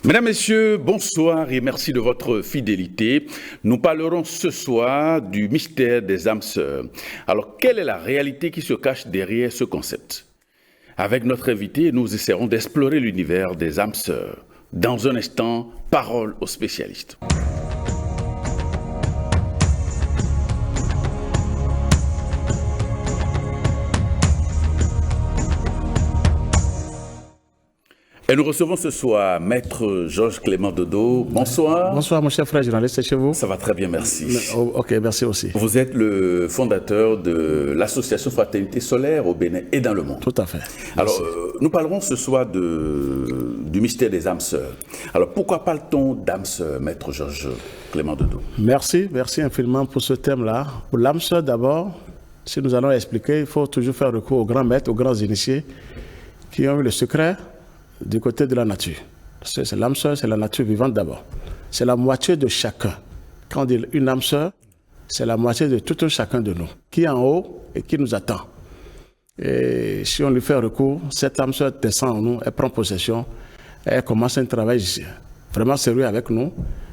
Mesdames, Messieurs, bonsoir et merci de votre fidélité. Nous parlerons ce soir du mystère des âmes sœurs. Alors, quelle est la réalité qui se cache derrière ce concept? Avec notre invité, nous essaierons d'explorer l'univers des âmes sœurs. Dans un instant, parole aux spécialistes. Et nous recevons ce soir Maître Georges Clément Dodo. Bonsoir. Bonsoir, mon cher frère journaliste, c'est chez vous? Ça va très bien, merci. Ok, merci aussi. Vous êtes le fondateur de l'association Fraternité Solaire au Bénin et dans le monde. Tout à fait. Alors, nous parlerons ce soir du mystère des âmes sœurs. Alors, pourquoi parle-t-on d'âmes sœurs, Maître Georges Clément Dodo? Merci infiniment pour ce thème-là. Pour l'âme sœur, d'abord, si nous allons expliquer, il faut toujours faire recours aux grands maîtres, aux grands initiés qui ont eu le secret du côté de la nature. C'est l'âme sœur, c'est la nature vivante d'abord. C'est la moitié de chacun. Quand on dit une âme sœur, c'est la moitié de tout un chacun de nous, qui est en haut et qui nous attend. Et si on lui fait recours, cette âme sœur descend en nous, elle prend possession, elle commence un travail vraiment sérieux avec nous.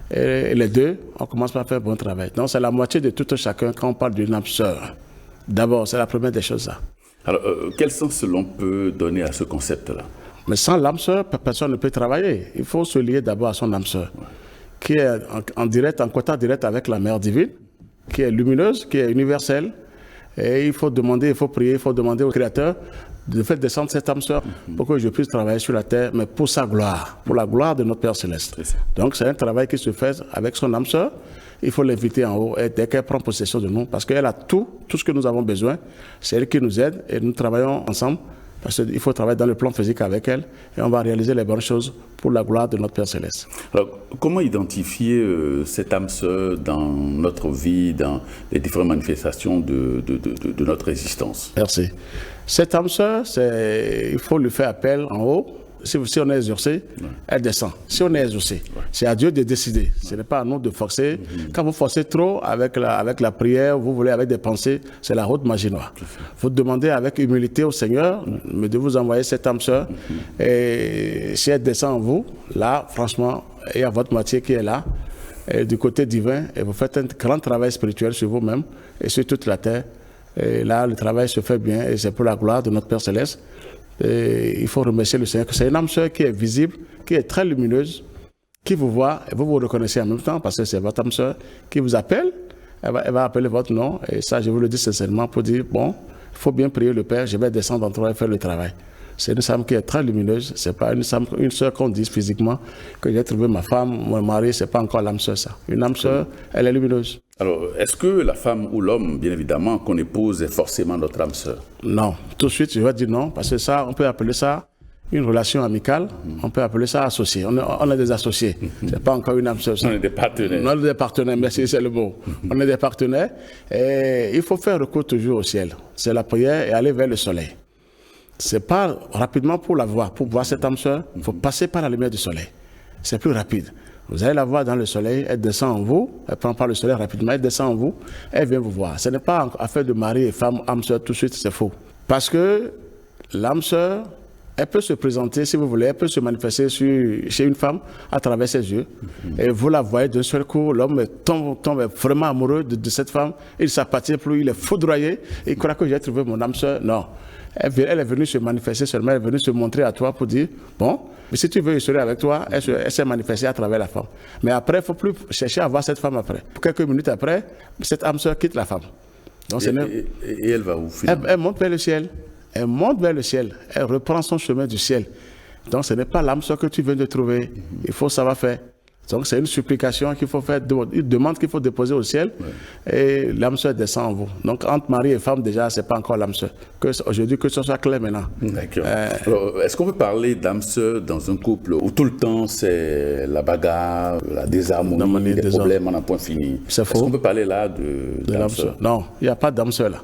Et les deux, on commence par faire un bon travail. Donc c'est la moitié de tout un chacun quand on parle d'une âme sœur. D'abord, c'est la première des choses là. Alors, quel sens l'on peut donner à ce concept-là? Mais sans l'âme sœur, personne ne peut travailler. Il faut se lier d'abord à son âme sœur, qui est en contact direct avec la mère divine, qui est lumineuse, qui est universelle. Et il faut demander, il faut prier, il faut demander au Créateur de faire descendre cette âme sœur pour que je puisse travailler sur la terre, mais pour sa gloire, pour la gloire de notre Père Céleste. Donc c'est un travail qui se fait avec son âme sœur. Il faut l'inviter en haut et dès qu'elle prend possession de nous, parce qu'elle a tout ce que nous avons besoin, c'est elle qui nous aide et nous travaillons ensemble. Parce qu'il faut travailler dans le plan physique avec elle et on va réaliser les bonnes choses pour la gloire de notre Père Céleste. Alors, comment identifier cette âme sœur dans notre vie, dans les différentes manifestations de notre existence? Merci. Cette âme sœur, il faut lui faire appel en haut. Si on est exaucé, elle descend. Si on est exaucé, c'est à Dieu de décider. Ce n'est pas à nous de forcer. Quand vous forcez trop avec la prière, vous voulez avec des pensées, c'est la haute magie noire. Vous demandez avec humilité au Seigneur de vous envoyer cette âme sœur. Et si elle descend en vous, là, franchement, il y a votre moitié qui est là, et du côté divin, et vous faites un grand travail spirituel sur vous-même et sur toute la terre. Et là, le travail se fait bien et c'est pour la gloire de notre Père Céleste. Et il faut remercier le Seigneur que c'est une âme sœur qui est visible, qui est très lumineuse, qui vous voit et vous vous reconnaissez en même temps parce que c'est votre âme sœur qui vous appelle. Elle va appeler votre nom et ça, je vous le dis sincèrement pour dire, bon, il faut bien prier le Père, je vais descendre en toi et faire le travail. C'est une femme qui est très lumineuse, c'est pas une sœur qu'on dit physiquement que j'ai trouvé ma femme, mon mari, c'est pas encore l'âme sœur ça. Une âme sœur, elle est lumineuse. Alors, est-ce que la femme ou l'homme, bien évidemment, qu'on épouse est forcément notre âme sœur? Non, tout de suite je vais dire non, parce que ça, on peut appeler ça une relation amicale, on peut appeler ça associé. On est des associés, c'est pas encore une âme sœur. On est des partenaires. On est des partenaires, merci, c'est le mot. On est des partenaires et il faut faire recours toujours au ciel. C'est la prière et aller vers le soleil. C'est pas rapidement pour la voir. Pour voir cette âme sœur, il faut passer par la lumière du soleil. C'est plus rapide. Vous allez la voir dans le soleil, elle descend en vous, elle prend par le soleil rapidement, elle descend en vous, elle vient vous voir. Ce n'est pas affaire de mari et femme, âme sœur, tout de suite, c'est faux. Parce que l'âme sœur, elle peut se présenter, si vous voulez, elle peut se manifester chez une femme à travers ses yeux. Et vous la voyez d'un seul coup, l'homme tombe vraiment amoureux de cette femme, il ne s'appartient plus, il est foudroyé, il croit que j'ai trouvé mon âme sœur. Non. Elle est venue se manifester seulement, elle est venue se montrer à toi pour dire, bon, mais si tu veux rester avec toi, elle s'est manifestée à travers la femme. Mais après, il ne faut plus chercher à voir cette femme après. Quelques minutes après, cette âme sœur quitte la femme. Donc, et elle va où finalement? Elle monte vers le ciel. Elle monte vers le ciel. Elle reprend son chemin du ciel. Donc, ce n'est pas l'âme sœur que tu viens de trouver. Il faut savoir faire. Donc c'est une supplication qu'il faut faire, une demande qu'il faut déposer au ciel et l'âme sœur descend en vous. Donc entre mari et femme déjà, c'est pas encore l'âme sœur. Aujourd'hui, que ce soit clair maintenant. D'accord. Alors, est-ce qu'on peut parler d'âme sœur dans un couple où tout le temps c'est la bagarre, la désharmonie, les problèmes en un point fini? C'est faux. Est-ce qu'on peut parler là de l'âme sœur? Non, il n'y a pas d'âme sœur là.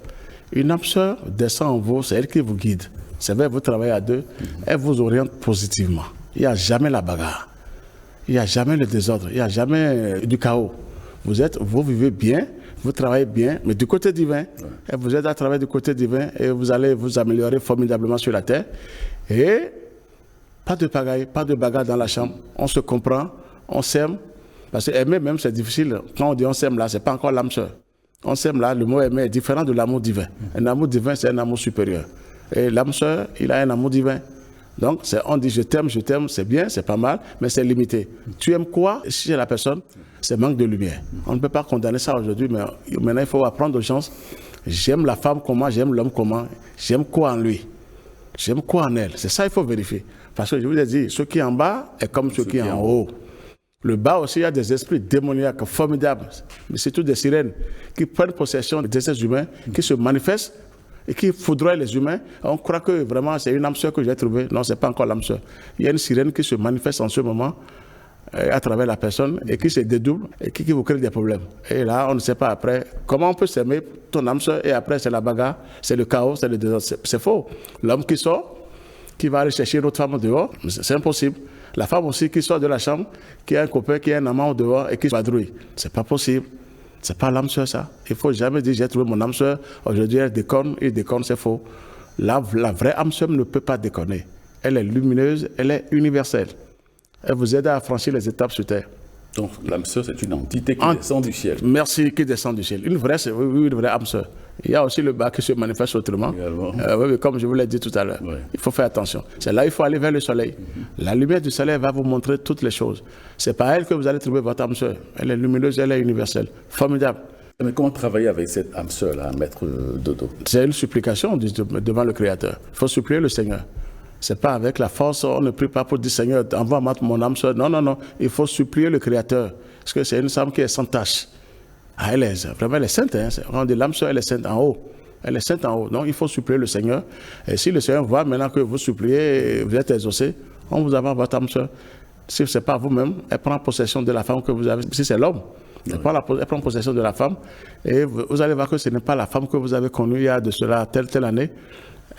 Une âme sœur descend en vous, c'est elle qui vous guide. C'est vrai, vous travaillez à deux, elle vous oriente positivement. Il n'y a jamais la bagarre. Il n'y a jamais le désordre, il n'y a jamais du chaos. Vous vivez bien, vous travaillez bien, mais du côté divin, et vous êtes à travers du côté divin et vous allez vous améliorer formidablement sur la terre. Et Pas de pagaille, pas de bagarre dans la chambre. On se comprend, on s'aime. Parce que aimer même, c'est difficile. Quand on dit on s'aime là, c'est pas encore l'âme sœur. On s'aime là, le mot aimer est différent de l'amour divin. Un amour divin, c'est un amour supérieur. Et l'âme sœur, il a un amour divin. Donc, on dit je t'aime, c'est bien, c'est pas mal, mais c'est limité. Tu aimes quoi chez la personne? C'est manque de lumière. On ne peut pas condamner ça aujourd'hui, mais maintenant, il faut apprendre aux gens. J'aime la femme comment, j'aime l'homme comment, j'aime quoi en lui, j'aime quoi en elle. C'est ça qu'il faut vérifier. Parce que je vous ai dit, ce qui est en bas est comme ce qui est en haut. Le bas aussi, il y a des esprits démoniaques formidables, mais c'est tout des sirènes qui prennent possession des êtres humains, qui se manifestent et qui foudroient les humains. On croit que vraiment c'est une âme sœur que j'ai trouvée. Non, ce n'est pas encore l'âme sœur. Il y a une sirène qui se manifeste en ce moment à travers la personne et qui se dédouble et qui vous crée des problèmes. Et là, on ne sait pas après comment on peut s'aimer ton âme sœur et après c'est la bagarre, c'est le chaos, c'est le désordre. C'est faux. L'homme qui sort, qui va aller chercher une autre femme dehors, c'est impossible. La femme aussi qui sort de la chambre, qui a un copain, qui a un amant dehors et qui vadrouille. C'est pas possible. C'est pas l'âme sœur ça. Il faut jamais dire j'ai trouvé mon âme sœur, aujourd'hui elle déconne, c'est faux. La vraie âme sœur ne peut pas déconner. Elle est lumineuse, elle est universelle. Elle vous aide à franchir les étapes sur terre. Donc l'âme sœur, c'est une entité qui descend du ciel. Merci, qui descend du ciel. Une vraie âme sœur. Il y a aussi le bas qui se manifeste autrement. Oui, comme je vous l'ai dit tout à l'heure. Oui. Il faut faire attention. C'est là qu'il faut aller vers le soleil. La lumière du soleil va vous montrer toutes les choses. C'est par elle que vous allez trouver votre âme sœur. Elle est lumineuse, elle est universelle. Formidable. Mais comment travailler avec cette âme sœur-là, Maître Dodo? C'est une supplication devant le Créateur. Il faut supplier le Seigneur. C'est pas avec la force, on ne prie pas pour dire Seigneur, envoie-moi mon âme sœur. Non, non, non. Il faut supplier le Créateur. Parce que c'est une âme qui est sans tache. Ah, vraiment, elle est sainte. Hein. On dit l'âme sœur, elle est sainte en haut. Elle est sainte en haut. Donc, il faut supplier le Seigneur. Et si le Seigneur voit maintenant que vous suppliez, vous êtes exaucé, on vous envoie votre âme sœur. Si ce n'est pas vous-même, elle prend possession de la femme que vous avez. Si c'est l'homme, elle prend possession de la femme. Et vous allez voir que ce n'est pas la femme que vous avez connue il y a de cela telle année.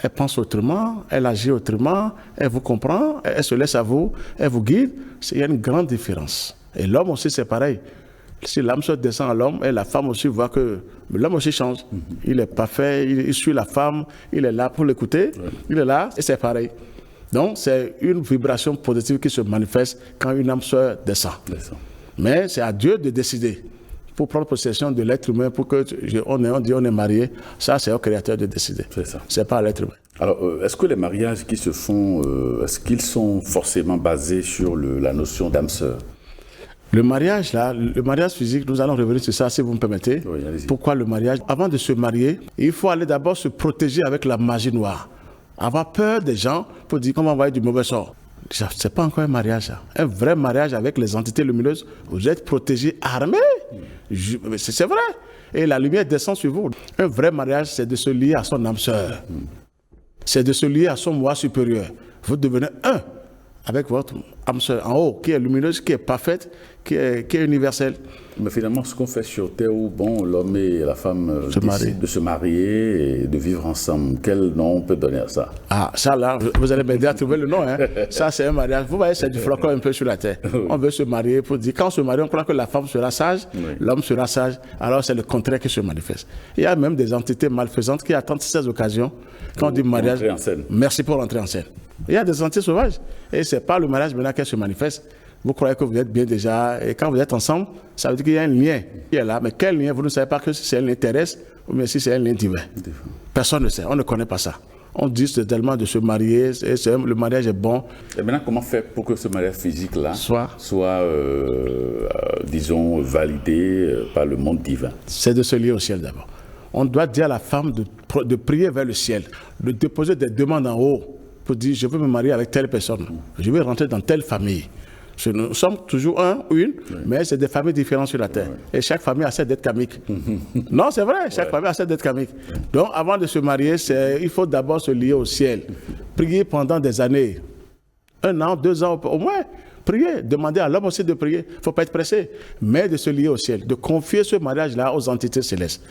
Elle pense autrement, elle agit autrement, elle vous comprend, elle se laisse à vous, elle vous guide. Il y a une grande différence. Et l'homme aussi, c'est pareil. Si l'âme sœur descend à l'homme, et la femme aussi voit que l'homme aussi change. Il est parfait, il suit la femme, il est là pour l'écouter, il est là, et c'est pareil. Donc, c'est une vibration positive qui se manifeste quand une âme sœur descend. Mais c'est à Dieu de décider. Pour prendre possession de l'être humain, pour que on dit on est marié, ça c'est au Créateur de décider. C'est ça. C'est pas à l'être humain. Alors, est-ce que les mariages qui se font, est-ce qu'ils sont forcément basés sur la notion d'âme sœur? Le mariage, là, le mariage physique, nous allons revenir sur ça si vous me permettez. Oui, pourquoi le mariage? Avant de se marier, il faut aller d'abord se protéger avec la magie noire. Avoir peur des gens pour dire comment on va avoir du mauvais sort. Ce n'est pas encore un mariage, ça. Un vrai mariage avec les entités lumineuses, vous êtes protégés, armés. C'est vrai. Et la lumière descend sur vous. Un vrai mariage, c'est de se lier à son âme sœur. C'est de se lier à son moi supérieur. Vous devenez un avec votre âme sœur en haut, qui est lumineuse, qui est parfaite, qui est universelle. Mais finalement, ce qu'on fait sur Terre où l'homme et la femme décident de se marier et de vivre ensemble, quel nom on peut donner à ça? Ah, ça là, vous allez m'aider à trouver le nom. Hein. Ça, c'est un mariage. Vous voyez, c'est du flocon un peu sur la terre. On veut se marier pour dire, quand on se marie, on croit que la femme sera sage, l'homme sera sage. Alors, c'est le contraire qui se manifeste. Il y a même des entités malfaisantes qui attendent ces occasions. Quand on dit mariage, merci pour l'entrée en scène. Il y a des entités sauvages. Et ce n'est pas le mariage maintenant qui se manifeste. Vous croyez que vous êtes bien déjà. Et quand vous êtes ensemble, ça veut dire qu'il y a un lien qui est là. Mais quel lien? Vous ne savez pas que si c'est un lien terrestre ou bien si c'est un lien divin. Personne ne sait. On ne connaît pas ça. On dit tellement de se marier. Et le mariage est bon. Et maintenant, comment faire pour que ce mariage physique-là soit disons, validé par le monde divin? C'est de se lier au ciel d'abord. On doit dire à la femme de prier vers le ciel, de déposer des demandes en haut pour dire je veux me marier avec telle personne, je veux rentrer dans telle famille. Nous sommes toujours un ou une, mais c'est des familles différentes sur la terre. Et chaque famille a ses dettes karmiques. Non, c'est vrai, chaque famille a ses dettes karmiques. Donc avant de se marier, il faut d'abord se lier au ciel. Prier pendant des années. 1 an, 2 ans au moins. Prier, demander à l'homme aussi de prier. Il ne faut pas être pressé, mais de se lier au ciel, de confier ce mariage-là aux entités célestes.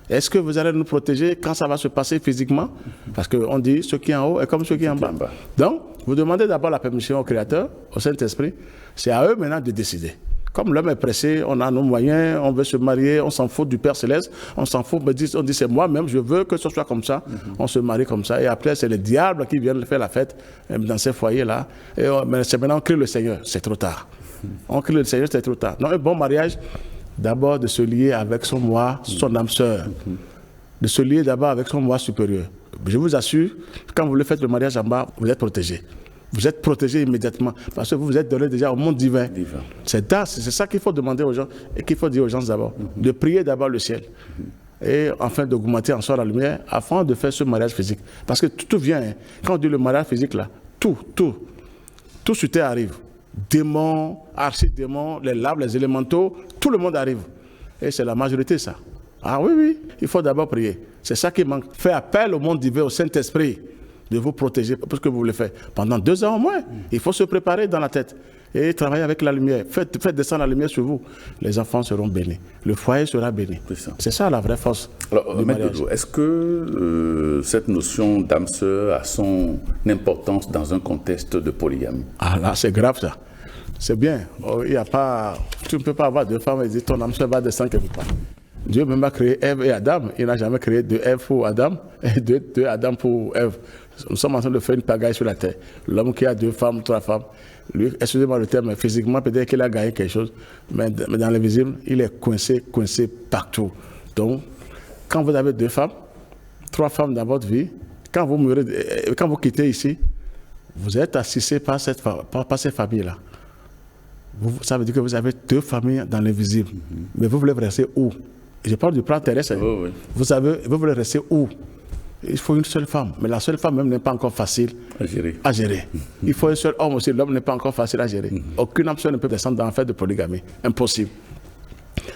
Est-ce que vous allez nous protéger quand ça va se passer physiquement? Parce qu'on dit, ce qui est en haut est comme ce qui est en bas. Donc, vous demandez d'abord la permission au Créateur, au Saint-Esprit. C'est à eux maintenant de décider. Comme l'homme est pressé, on a nos moyens, on veut se marier, on s'en fout du Père Céleste, on s'en fout, on dit c'est moi-même, je veux que ce soit comme ça, on se marie comme ça. Et après, c'est les diables qui viennent faire la fête dans ces foyers-là. Mais c'est maintenant on crie le Seigneur, c'est trop tard. On crie le Seigneur, c'est trop tard. Donc un bon mariage, d'abord de se lier avec son moi, son âme sœur. De se lier d'abord avec son moi supérieur. Je vous assure, quand vous le faites le mariage en bas, vous êtes protégé. Vous êtes protégé immédiatement parce que vous vous êtes donné déjà au monde divin. C'est ça qu'il faut demander aux gens et qu'il faut dire aux gens d'abord. De prier d'abord le ciel. Et enfin d'augmenter en soi la lumière afin de faire ce mariage physique. Parce que tout vient. Hein. Quand on dit le mariage physique là, tout sur terre arrive. Démons, archidémons, les laves, les élémentaux, tout le monde arrive. Et c'est la majorité ça. Ah oui, il faut d'abord prier. C'est ça qui manque. Faire appel au monde divin, au Saint-Esprit, de vous protéger, parce que vous le faites pendant 2 ans au moins. Il faut se préparer dans la tête et travailler avec la lumière. Faites descendre la lumière sur vous. Les enfants seront bénis. Le foyer sera béni. C'est ça la vraie force. Alors, est-ce que cette notion d'âme sœur a son importance dans un contexte de polygamie? Ah là, c'est grave ça. C'est bien. Il y a pas, tu ne peux pas avoir 2 femmes et dire ton âme sœur va descendre quelque part. Dieu même a créé Ève et Adam. Il n'a jamais créé 2 Ève pour Adam et 2 Adam pour Ève. Nous sommes en train de faire une pagaille sur la terre. L'homme qui a 2 femmes, 3 femmes, lui, excusez-moi le terme, mais physiquement, peut-être qu'il a gagné quelque chose, mais dans l'invisible, il est coincé partout. Donc, quand vous avez 2 femmes, 3 femmes dans votre vie, quand vous mourrez, quand vous quittez ici, vous êtes assisté par ces familles-là. Ça veut dire que vous avez 2 familles dans l'invisible. Mais vous voulez rester où? Je parle du plan terrestre. Oui. Vous voulez rester où? Il faut une seule femme. Mais la seule femme même n'est pas encore facile à gérer. Il faut un seul homme aussi. L'homme n'est pas encore facile à gérer. Aucune âme sœur ne peut descendre dans l'affaire de polygamie. Impossible.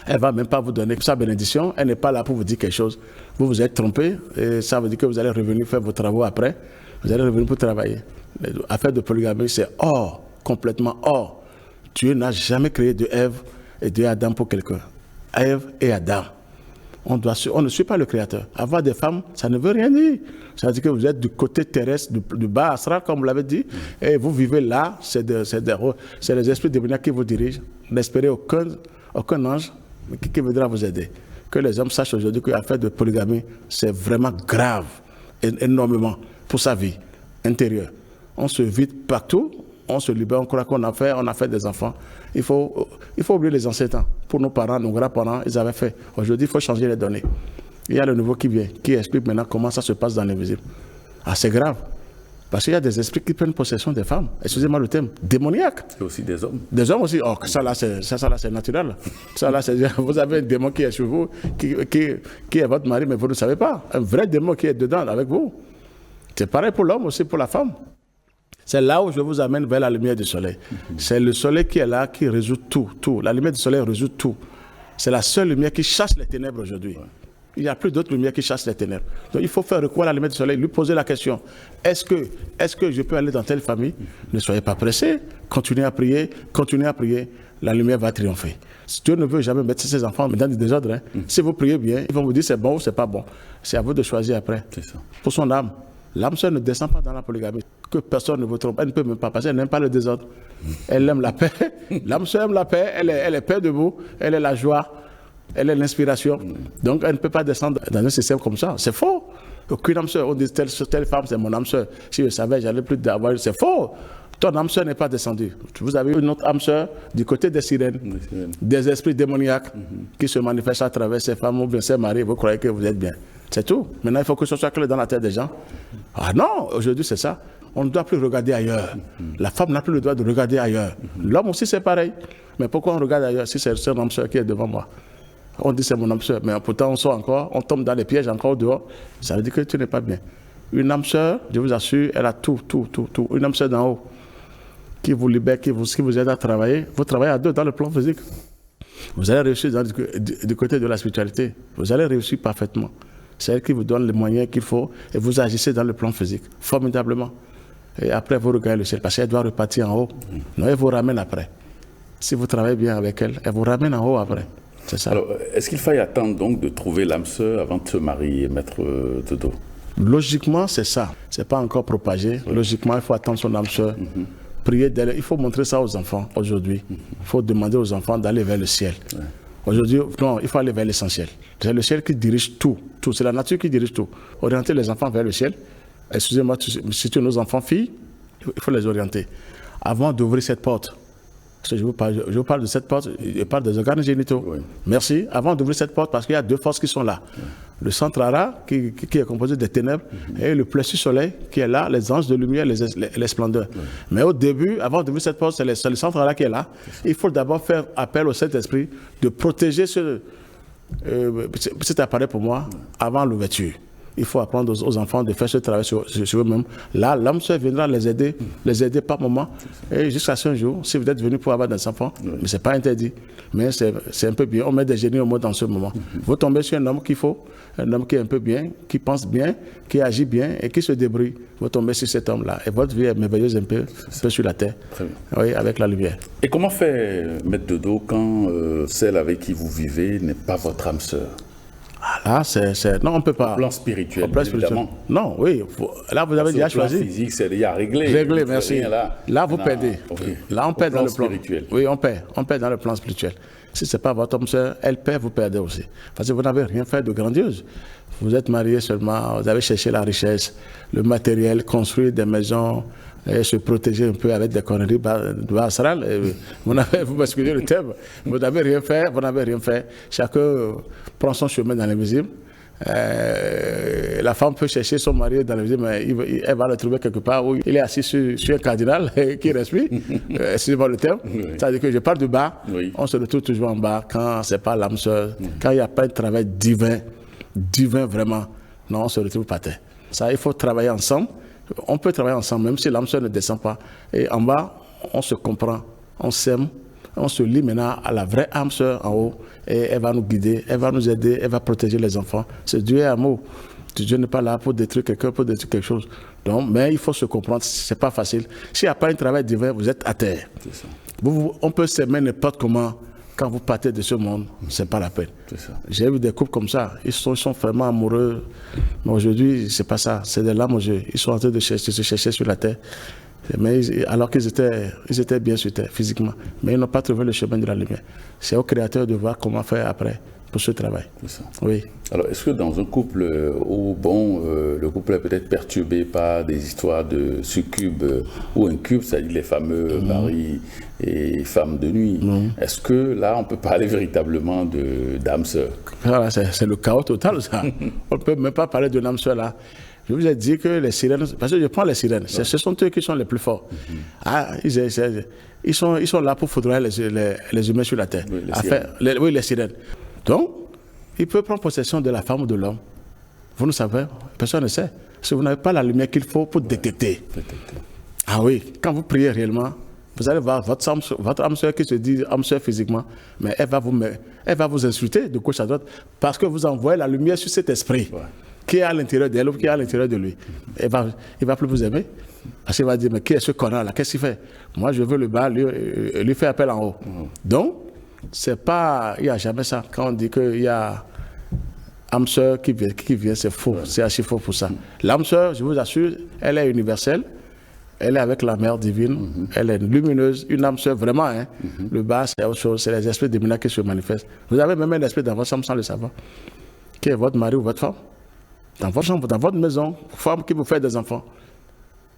Elle ne va même pas vous donner sa bénédiction. Elle n'est pas là pour vous dire quelque chose. Vous vous êtes trompé. Et ça veut dire que vous allez revenir faire vos travaux après. Vous allez revenir pour travailler. L'affaire de polygamie, c'est hors. Complètement hors. Dieu n'a jamais créé de Ève et de Adam pour quelqu'un. Ève et Adam. On ne suit pas le Créateur. Avoir des femmes, ça ne veut rien dire. Ça veut dire que vous êtes du côté terrestre, du bas astral, comme vous l'avez dit, et vous vivez là, c'est les esprits démoniaques qui vous dirigent. N'espérez aucun ange qui viendra vous aider. Que les hommes sachent aujourd'hui que l'affaire de polygamie, c'est vraiment grave, énormément, pour sa vie intérieure. On se vide partout. On se libère, on croit qu'on a fait des enfants. Il faut oublier les anciens temps. Pour nos parents, nos grands-parents, ils avaient fait. Aujourd'hui, il faut changer les données. Il y a le nouveau qui vient, qui explique maintenant comment ça se passe dans l'invisible. Ah, c'est grave. Parce qu'il y a des esprits qui prennent possession des femmes. Excusez-moi le terme, démoniaque. Et aussi des hommes. Des hommes aussi. Oh, ça là, c'est naturel. Ça là, vous avez un démon qui est sur vous, qui est votre mari, mais vous ne savez pas. Un vrai démon qui est dedans avec vous. C'est pareil pour l'homme aussi, pour la femme. C'est là où je vous amène vers la lumière du soleil. C'est le soleil qui est là, qui résout tout. La lumière du soleil résout tout. C'est la seule lumière qui chasse les ténèbres aujourd'hui. Il n'y a plus d'autres lumières qui chassent les ténèbres. Donc il faut faire recours à la lumière du soleil, lui poser la question. Est-ce que je peux aller dans telle famille? Ne soyez pas pressés. Continuez à prier. La lumière va triompher. Dieu ne veut jamais mettre ses enfants dans du désordre. Hein. Si vous priez bien, ils vont vous dire c'est bon ou c'est pas bon. C'est à vous de choisir après. C'est ça. Pour son âme. L'âme sœur ne descend pas dans la polygamie. Que personne ne vous trompe. Elle ne peut même pas passer. Elle n'aime pas le désordre. Elle aime la paix. L'âme sœur aime la paix. Elle est paix debout. Elle est la joie. Elle est l'inspiration. Donc elle ne peut pas descendre dans un système comme ça. C'est faux. Aucune âme sœur. On dit telle femme, c'est mon âme sœur. Si je savais, j'allais plus d'avoir. C'est faux. Ton âme sœur n'est pas descendue. Vous avez une autre âme sœur du côté des sirènes, des esprits démoniaques qui se manifestent à travers ces femmes ou bien ces maris. Vous croyez que vous êtes bien. C'est tout. Maintenant, il faut que ce soit clair dans la tête des gens. Ah non, aujourd'hui, c'est ça. On ne doit plus regarder ailleurs. La femme n'a plus le droit de regarder ailleurs. L'homme aussi, c'est pareil. Mais pourquoi on regarde ailleurs si c'est son âme sœur qui est devant moi? On dit c'est mon âme sœur, mais pourtant on tombe dans les pièges encore dehors. Ça veut dire que tu n'es pas bien. Une âme sœur, je vous assure, elle a tout. Une âme sœur d'en haut qui vous libère, qui vous aide à travailler. Vous travaillez à 2 dans le plan physique. Vous allez réussir du côté de la spiritualité. Vous allez réussir parfaitement. C'est elle qui vous donne les moyens qu'il faut et vous agissez dans le plan physique, formidablement. Et après, vous regardez le ciel, parce qu'elle doit repartir en haut. Non, elle vous ramène après. Si vous travaillez bien avec elle, elle vous ramène en haut après. C'est ça. Alors, est-ce qu'il faille attendre donc de trouver l'âme sœur avant de se marier, maître Dodo? Logiquement, c'est ça. Ce n'est pas encore propagé. Oui. Logiquement, il faut attendre son âme sœur. prier d'elle. Il faut montrer ça aux enfants aujourd'hui. Il faut demander aux enfants d'aller vers le ciel. Ouais. Aujourd'hui, non, il faut aller vers l'essentiel. C'est le ciel qui dirige tout. C'est la nature qui dirige tout. Orienter les enfants vers le ciel. Excusez-moi, si tu as nos enfants filles, il faut les orienter. Avant d'ouvrir cette porte, parce que je vous parle de cette porte, je parle des organes génitaux. Oui. Merci. Avant d'ouvrir cette porte, parce qu'il y a deux forces qui sont là. Oui. Le centre Ara, qui est composé des ténèbres, et le plexus soleil, qui est là, les anges de lumière, les splendeurs. Oui. Mais au début, avant d'ouvrir cette porte, c'est le centre Ara qui est là. Il faut d'abord faire appel au Saint-Esprit de protéger cet appareil pour moi avant l'ouverture. Il faut apprendre aux enfants de faire ce travail sur eux-mêmes. Là, l'âme sœur viendra les aider par moment. Et jusqu'à ce jour, si vous êtes venu pour avoir des enfants, mais ce n'est pas interdit. Mais c'est un peu bien. On met des génies au monde dans ce moment. Vous tombez sur un homme qu'il faut, un homme qui est un peu bien, qui pense bien, qui agit bien et qui se débrouille. Vous tombez sur cet homme-là. Et votre vie est merveilleuse un peu sur la terre. Oui, avec la lumière. Et comment faire, Maître Dodo, quand celle avec qui vous vivez n'est pas votre âme sœur? Là, non, on ne peut pas. Au plan spirituel, évidemment. Non, oui. Là, vous avez déjà choisi. Au plan physique, c'est déjà réglé. Réglé, merci. Là, vous perdez. Okay. Là, on perd dans le plan spirituel. Oui, on perd dans le plan spirituel. Si ce n'est pas votre homme sœur, elle perd, vous perdez aussi. Parce que vous n'avez rien fait de grandiose. Vous êtes marié seulement, vous avez cherché la richesse, le matériel, construire des maisons, et se protéger un peu avec des conneries bassarales. Vous m'excusez le terme, vous n'avez rien fait, Chacun prend son chemin dans l'invisible. La femme peut chercher son mari dans l'invisible, mais elle va le trouver quelque part où il est assis sur un cardinal qui respire. Excusez-moi le terme. Oui. C'est-à-dire que je parle du bas, oui. On se retrouve toujours en bas quand ce n'est pas l'âme sœur, quand il n'y a pas un travail divin vraiment. Non, on se retrouve par terre. Ça, il faut travailler ensemble. On peut travailler ensemble, même si l'âme sœur ne descend pas. Et en bas, on se comprend, on s'aime, on se lie maintenant à la vraie âme sœur en haut. Et elle va nous guider, elle va nous aider, elle va protéger les enfants. C'est Dieu est amour. Dieu n'est pas là pour détruire quelqu'un, pour détruire quelque chose. Donc, mais il faut se comprendre, c'est pas facile. S'il n'y a pas un travail divin, vous êtes à terre. On peut s'aimer n'importe comment. Quand vous partez de ce monde, ce n'est pas la peine. J'ai vu des couples comme ça, ils sont vraiment amoureux. Mais aujourd'hui, ce n'est pas ça, c'est de l'âme au jeu. Ils sont en train de se chercher sur la terre. Mais, alors qu'ils étaient bien sur terre, physiquement. Mais ils n'ont pas trouvé le chemin de la lumière. C'est au Créateur de voir comment faire après pour ce travail. Ça. Oui. Alors, est-ce que dans un couple où, le couple est peut-être perturbé par des histoires de succube ou incube, c'est-à-dire les fameux maris et femmes de nuit, est-ce que là, on peut parler véritablement d'âme sœur? Voilà, c'est le chaos total, ça. On ne peut même pas parler d'une âme sœur, là. Je vous ai dit que les sirènes, parce que je prends les sirènes, ce sont eux qui sont les plus forts. Ils sont là pour foudroyer les humains sur la terre. Oui, les sirènes. Donc, il peut prendre possession de la femme ou de l'homme. Vous ne savez, personne ne sait. Si vous n'avez pas la lumière qu'il faut pour détecter. Ah oui, quand vous priez réellement, vous allez voir votre âme sœur qui se dit âme sœur physiquement, mais elle va vous insulter de gauche à droite parce que vous envoyez la lumière sur cet esprit qui est à l'intérieur d'elle ou qui est à l'intérieur de lui. Il ne va plus vous aimer. Parce qu'il va dire, mais qui est ce connard là? Qu'est-ce qu'il fait? Moi, je veux le bas, lui faire appel en haut. Donc, c'est pas, il n'y a jamais ça. Quand on dit qu'il y a âme sœur qui vient, c'est faux. C'est assez faux pour ça. L'âme sœur, je vous assure, elle est universelle. Elle est avec la mère divine. Elle est lumineuse. Une âme sœur, vraiment. Le bas, c'est autre chose. C'est les esprits démoniaques qui se manifestent. Vous avez même un esprit dans votre chambre sans le savoir. Qui est votre mari ou votre femme? Dans votre chambre, dans votre maison, femme qui vous fait des enfants.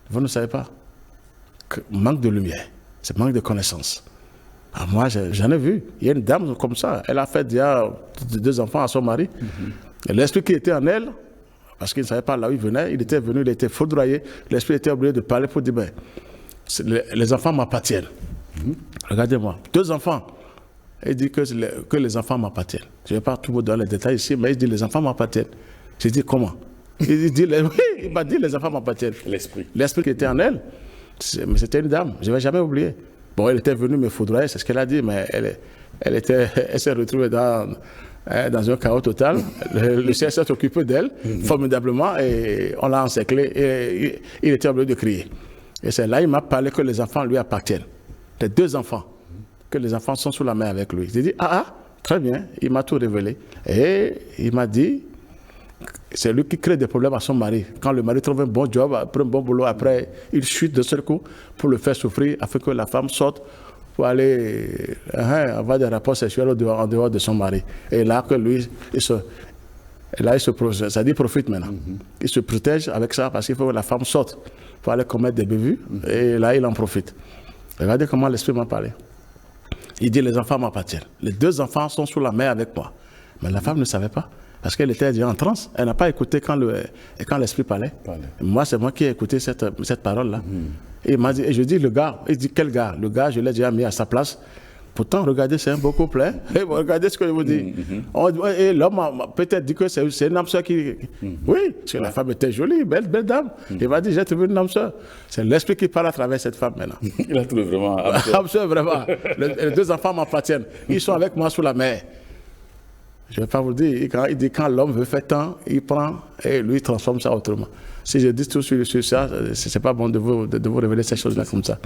Vous ne savez pas. Manque de lumière. C'est manque de connaissance. Ah, moi, j'en ai vu. Il y a une dame comme ça. Elle a fait déjà 2 enfants à son mari. L'esprit qui était en elle, parce qu'il ne savait pas là où il venait, il était venu, il était foudroyé. L'esprit était obligé de parler pour dire, ben, les enfants m'appartiennent. Regardez-moi, 2 enfants. Il dit que les enfants m'appartiennent. Je ne vais pas tout vous donner les détails ici, mais il dit les enfants m'appartiennent. J'ai dit comment? Il m'a dit les enfants m'appartiennent. L'esprit qui était en elle, mais c'était une dame, je ne vais jamais oublier. Bon, elle était venue me foudroyer, c'est ce qu'elle a dit, mais elle s'est retrouvée dans un chaos total. Le ciel s'est occupé d'elle formidablement et on l'a encerclé et il était obligé de crier. Et c'est là qu'il m'a parlé que les enfants lui appartiennent. Les 2 enfants, que les enfants sont sous la main avec lui. J'ai dit, très bien, il m'a tout révélé. Et il m'a dit, c'est lui qui crée des problèmes à son mari. Quand le mari trouve un bon job, après un bon boulot, après, il chute de seul coup pour le faire souffrir, afin que la femme sorte pour aller avoir des rapports sexuels en dehors de son mari. Et là, que lui, ça dit profite maintenant. Il se protège avec ça parce qu'il faut que la femme sorte pour aller commettre des bévues. Et là, il en profite. Regardez comment l'esprit m'a parlé. Il dit, les enfants m'appartiennent. Les 2 enfants sont sous la mer avec moi. Mais la femme ne savait pas. Parce qu'elle était déjà en transe. Elle n'a pas écouté quand l'esprit parlait. Moi, c'est moi qui ai écouté cette parole-là. Et il m'a dit, et je dis, le gars, il dit, quel gars? Le gars, je l'ai déjà mis à sa place. Pourtant, regardez, c'est un beau couple. Hein? Et regardez ce que je vous dis. Et l'homme a peut-être dit que c'est une âme sœur qui... Oui, parce que la femme était jolie, belle dame. Il m'a dit, j'ai trouvé une âme sœur. C'est l'esprit qui parle à travers cette femme maintenant. Il a trouvé vraiment âme sœur, vraiment. Les 2 enfants m'appartiennent. Ils sont avec moi sous la mer. Je ne vais pas vous dire, il dit quand l'homme veut faire tant, il prend et lui transforme ça autrement. Si je dis tout sur ça, ce n'est pas bon de vous révéler ces choses-là comme ça.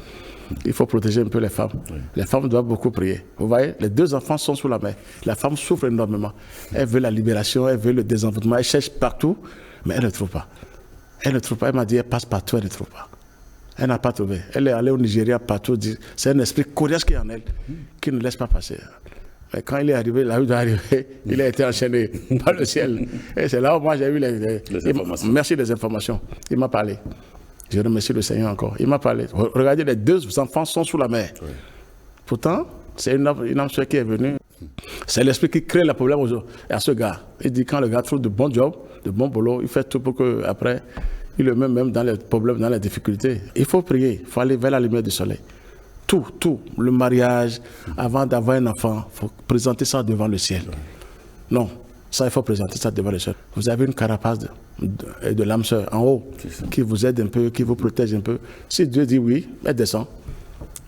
Il faut protéger un peu les femmes. Oui. Les femmes doivent beaucoup prier. Vous voyez, les 2 enfants sont sous la mer. La femme souffre énormément. Elle veut la libération, elle veut le désenvoûtement, elle cherche partout, mais elle ne trouve pas. Elle ne trouve pas. Elle m'a dit, elle passe partout, elle ne trouve pas. Elle n'a pas trouvé. Elle est allée au Nigeria partout. C'est un esprit coriace qui est en elle, qui ne laisse pas passer. Mais quand il est arrivé, là où il est arrivé, il a été enchaîné par le ciel. Et c'est là où moi j'ai eu les informations. Merci des informations. Il m'a parlé. Je remercie le Seigneur encore. Il m'a parlé. Regardez, les 2 enfants sont sous la mer. Oui. Pourtant, c'est une âme sœur qui est venue. C'est l'esprit qui crée le problème à ce gars. Il dit quand le gars trouve de bons jobs, de bons boulots, il fait tout pour qu'après, il le met même dans les problèmes, dans les difficultés. Il faut prier, il faut aller vers la lumière du soleil. Tout, le mariage, avant d'avoir un enfant, il faut présenter ça devant le ciel. Non, ça, il faut présenter ça devant le ciel. Vous avez une carapace de l'âme sœur en haut qui vous aide un peu, qui vous protège un peu. Si Dieu dit oui, elle descend,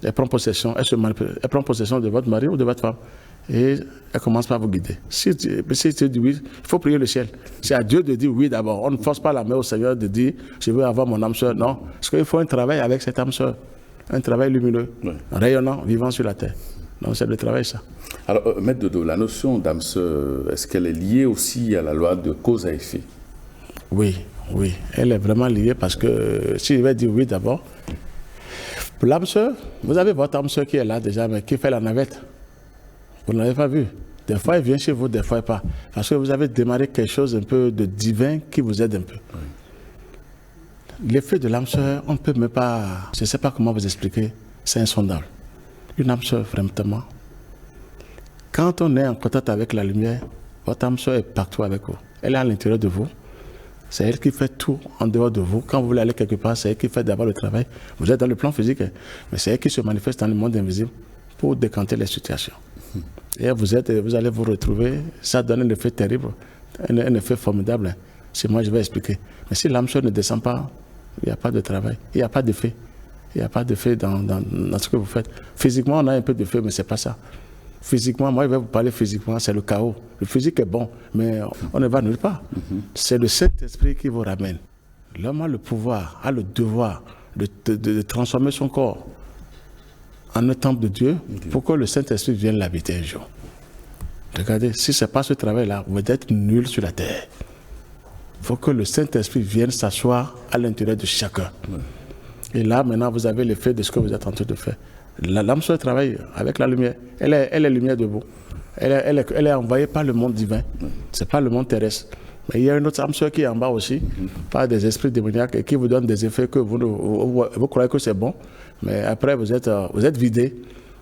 elle prend possession, elle prend possession de votre mari ou de votre femme et elle commence par vous guider. Si Dieu dit oui, il faut prier le ciel. C'est à Dieu de dire oui d'abord. On ne force pas la main au Seigneur de dire je veux avoir mon âme sœur. Non, parce qu'il faut un travail avec cette âme sœur. Un travail lumineux, rayonnant, vivant sur la terre. Donc c'est le travail, ça. Alors, Maître Dodo, la notion d'âme sœur, est-ce qu'elle est liée aussi à la loi de cause à effet? Oui, elle est vraiment liée parce que, si je vais dire oui d'abord, pour l'âme sœur, vous avez votre âme sœur qui est là déjà, mais qui fait la navette. Vous ne l'avez pas vu. Des fois, elle vient chez vous, des fois, pas. Parce que vous avez démarré quelque chose un peu de divin qui vous aide un peu. Oui. L'effet de l'âme sœur, on ne peut même pas, je ne sais pas comment vous expliquer, c'est insondable. Une âme sœur, vraiment. Quand on est en contact avec la lumière, votre âme sœur est partout avec vous. Elle est à l'intérieur de vous. C'est elle qui fait tout en dehors de vous. Quand vous voulez aller quelque part, c'est elle qui fait d'abord le travail. Vous êtes dans le plan physique, mais c'est elle qui se manifeste dans le monde invisible pour décanter les situations. Et vous allez vous retrouver, ça donne un effet terrible, un effet formidable. Si moi je vais expliquer. Mais si l'âme sœur ne descend pas, il n'y a pas de travail, il n'y a pas d'effet. Il n'y a pas d'effet dans ce que vous faites. Physiquement, on a un peu d'effet, mais ce n'est pas ça. Physiquement, moi je vais vous parler physiquement, c'est le chaos. Le physique est bon, mais on ne va nulle part. C'est le Saint-Esprit qui vous ramène. L'homme a le pouvoir, a le devoir de transformer son corps en un temple de Dieu pour que le Saint-Esprit vienne l'habiter un jour. Regardez, si ce n'est pas ce travail-là, vous êtes nul sur la terre. Il faut que le Saint-Esprit vienne s'asseoir à l'intérieur de chacun. Et là, maintenant, vous avez l'effet de ce que vous êtes en train de faire. L'âme sœur travaille avec la lumière. Elle est lumière debout. Elle est envoyée par le monde divin. Ce n'est pas le monde terrestre. Mais il y a une autre âme sœur qui est en bas aussi, par des esprits démoniaques et qui vous donnent des effets que vous croyez que c'est bon. Mais après, vous êtes vidé.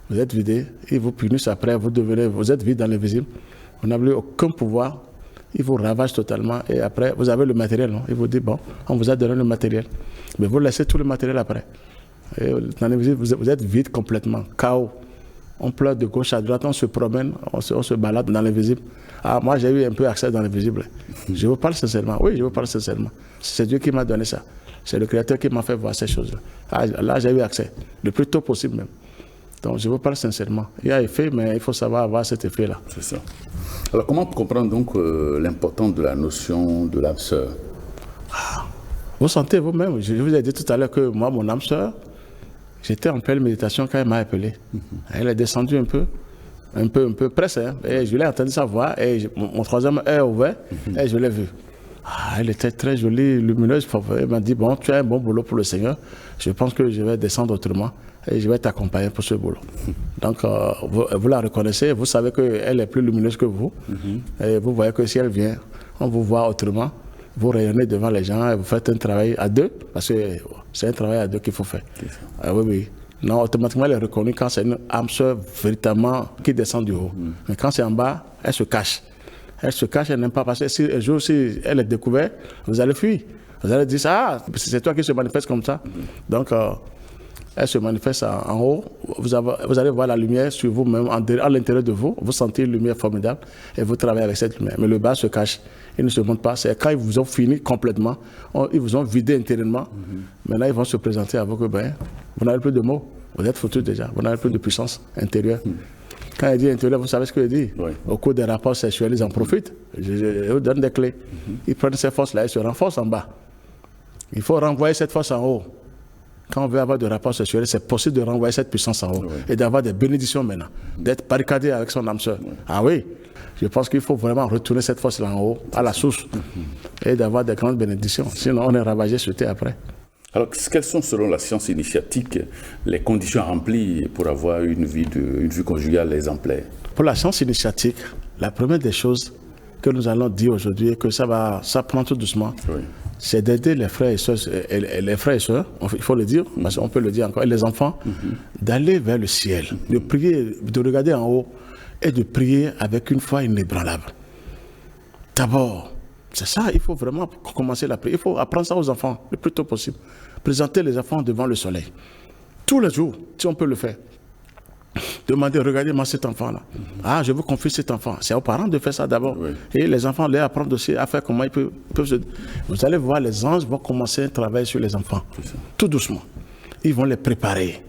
Vous êtes vidé. Ils vous punissent après. Vous êtes vide dans l'invisible. Vous n'avez aucun pouvoir. Ils vous ravagent totalement. Et après, vous avez le matériel. Non? Ils vous disent, bon, on vous a donné le matériel. Mais vous laissez tout le matériel après. Et dans l'invisible, vous êtes vide complètement. Chaos. On pleure de gauche à droite, on se promène, on se balade dans l'invisible. Ah, moi, j'ai eu un peu accès dans l'invisible. Je vous parle sincèrement. Oui, je vous parle sincèrement. C'est Dieu qui m'a donné ça. C'est le Créateur qui m'a fait voir ces choses-là. Ah, là, j'ai eu accès. Le plus tôt possible même. Donc, je vous parle sincèrement. Il y a effet, mais il faut savoir avoir cet effet-là. C'est ça. Alors, comment comprendre donc l'importance de la notion de l'âme sœur? Vous sentez vous-même. Je vous ai dit tout à l'heure que moi, mon âme sœur, j'étais en pleine méditation quand elle m'a appelé. Elle est descendue un peu, presque. Hein, et je l'ai entendu sa voix et mon troisième œil ouvert et je l'ai vue. Elle était très jolie, lumineuse. Elle m'a dit, bon, tu as un bon boulot pour le Seigneur. Je pense que je vais descendre autrement et je vais t'accompagner pour ce boulot. Donc, vous la reconnaissez, vous savez qu'elle est plus lumineuse que vous. Et vous voyez que si elle vient, on vous voit autrement. Vous rayonnez devant les gens et vous faites un travail à deux, parce que c'est un travail à deux qu'il faut faire. Oui, oui. Non, automatiquement, elle est reconnue quand c'est une âme sœur véritablement qui descend du haut. Mais quand c'est en bas, elle se cache. Elle se cache, elle n'aime pas passer. Si un jour, si elle est découverte, vous allez fuir. Vous allez dire, ah, c'est toi qui se manifeste comme ça. Donc, elle se manifeste en haut. Vous allez voir la lumière sur vous-même, à l'intérieur de vous. Vous sentez une lumière formidable et vous travaillez avec cette lumière. Mais le bas se cache. Il ne se montre pas. C'est quand ils vous ont fini complètement, ils vous ont vidé intérieurement. Maintenant, ils vont se présenter à vous que vous n'avez plus de mots. Vous êtes foutus déjà. Vous n'avez plus de puissance intérieure. Quand il dit intérieur, vous savez ce qu'il dit. Au cours des rapports sexuels, ils en profitent. Je vous donne des clés. Ils prennent ces forces-là et se renforcent en bas. Il faut renvoyer cette force en haut. Quand on veut avoir des rapports sexuels, c'est possible de renvoyer cette puissance en haut et d'avoir des bénédictions maintenant, d'être barricadé avec son âme sœur. Ah oui, je pense qu'il faut vraiment retourner cette force-là en haut, à la source, et d'avoir des grandes bénédictions. Sinon, on est ravagé sur terre après. Alors, quelles sont, selon la science initiatique, les conditions remplies pour avoir une vie conjugale exemplaire? Pour la science initiatique, la première des choses que nous allons dire aujourd'hui, et que ça prend tout doucement, c'est d'aider les frères et sœurs, il faut le dire, parce qu'on peut le dire encore, et les enfants, d'aller vers le ciel, de prier, de regarder en haut et de prier avec une foi inébranlable. D'abord, c'est ça, il faut vraiment commencer la prière. Il faut apprendre ça aux enfants le plus tôt possible. Présenter les enfants devant le soleil. Tous les jours, si on peut le faire. Demandez, regardez-moi cet enfant-là. Ah, je vous confie cet enfant. C'est aux parents de faire ça d'abord. Et les enfants, les apprendre aussi à faire comment ils peuvent se... Vous allez voir, les anges vont commencer un travail sur les enfants. Tout doucement. Ils vont les préparer.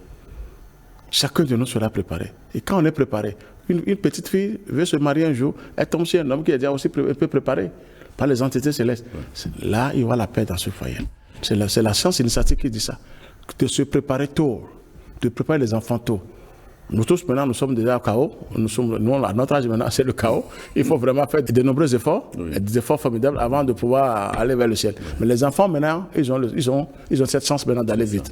Chacun de nous sera préparé. Et quand on est préparé, une petite fille veut se marier un jour, elle tombe sur un homme qui est déjà aussi un peu préparé par les entités célestes. Là, il y aura la paix dans ce foyer. C'est la science initiatique qui dit ça. De se préparer tôt, de préparer les enfants tôt. Nous tous, maintenant, nous sommes déjà au chaos. Nous, à notre âge, maintenant, c'est le chaos. Il faut vraiment faire de nombreux efforts, des efforts formidables avant de pouvoir aller vers le ciel. Mais les enfants, maintenant, ils ont cette chance maintenant d'aller vite.